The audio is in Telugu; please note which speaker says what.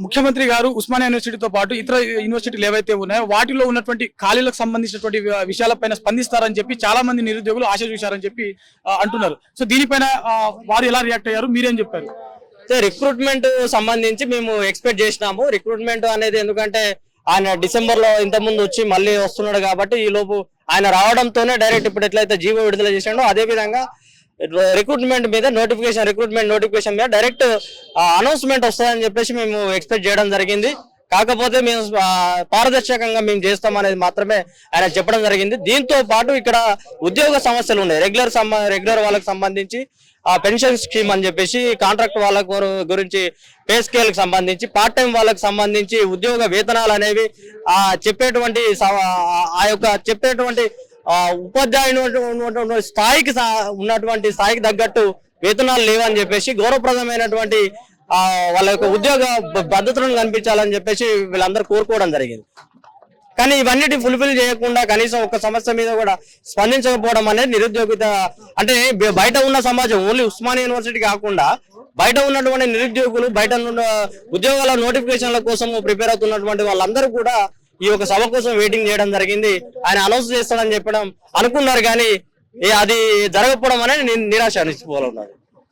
Speaker 1: ముఖ్యమంత్రి గారు ఉస్మానియా యూనివర్సిటీతో పాటు ఇతర యూనివర్సిటీలు ఏవైతే ఉన్నాయో వాటిలో ఉన్నటువంటి ఖాళీలకు సంబంధించినటువంటి విషయాలపైన స్పందిస్తారని చెప్పి చాలా మంది నిరుద్యోగులు ఆశ చూశారని చెప్పి అంటున్నారు. సో దీనిపైన వారు ఎలా రియాక్ట్ అయ్యారు, మీరేం చెప్పారు?
Speaker 2: రిక్రూట్మెంట్ సంబంధించి మేము ఎక్స్పెక్ట్ చేసినాము. రిక్రూట్మెంట్ అనేది ఎందుకంటే ఆయన డిసెంబర్ లో ఇంత ముందు వచ్చి మళ్ళీ వస్తున్నాడు కాబట్టి ఈ లోపు ఆయన రావడంతోనే డైరెక్ట్ ఇప్పుడు ఎట్లయితే జీవో విడుదల చేసాడో అదే విధంగా రిక్రూట్మెంట్ మీద రిక్రూట్మెంట్ నోటిఫికేషన్ మీద డైరెక్ట్ అనౌన్స్మెంట్ వస్తుందని చెప్పేసి మేము ఎక్స్పెక్ట్ చేయడం జరిగింది. కాకపోతే మేము పారదర్శకంగా మేము చేస్తాం అనేది మాత్రమే ఆయన చెప్పడం జరిగింది. దీంతో పాటు ఇక్కడ ఉద్యోగ సమస్యలు ఉన్నాయి. రెగ్యులర్ వాళ్ళకి సంబంధించి పెన్షన్ స్కీమ్ అని చెప్పేసి, కాంట్రాక్ట్ వాళ్ళ గురించి పే స్కేల్ కి సంబంధించి, పార్ట్ టైం వాళ్ళకి సంబంధించి ఉద్యోగ వేతనాలు అనేవి చెప్పేటువంటి ఉపాధ్యాయుని స్థాయికి ఉన్నటువంటి స్థాయికి తగ్గట్టు వేతనాలు లేవని చెప్పేసి గౌరవప్రదమైనటువంటి వాళ్ళ యొక్క ఉద్యోగ భద్రతలను కనిపించాలని చెప్పేసి వీళ్ళందరూ కోరుకోవడం జరిగింది. కానీ ఇవన్నిటి ఫుల్ఫిల్ చేయకుండా కనీసం ఒక సమస్య మీద కూడా స్పందించకపోవడం అనేది నిరుద్యోగిత అంటే బయట ఉన్న సమాజం ఓన్లీ ఉస్మానియా యూనివర్సిటీ కాకుండా బయట ఉన్నటువంటి నిరుద్యోగులు, బయట ఉన్న ఉద్యోగాల నోటిఫికేషన్ల కోసం ప్రిపేర్ అవుతున్నటువంటి వాళ్ళందరూ కూడా ఈ యొక్క సభ కోసం వెయిటింగ్ చేయడం జరిగింది. ఆయన అనౌన్స్ చేస్తాడని చెప్పడం అనుకున్నారు కానీ అది జరగకపోవడం అనేది నిరాశ అనిపిపోవాలి.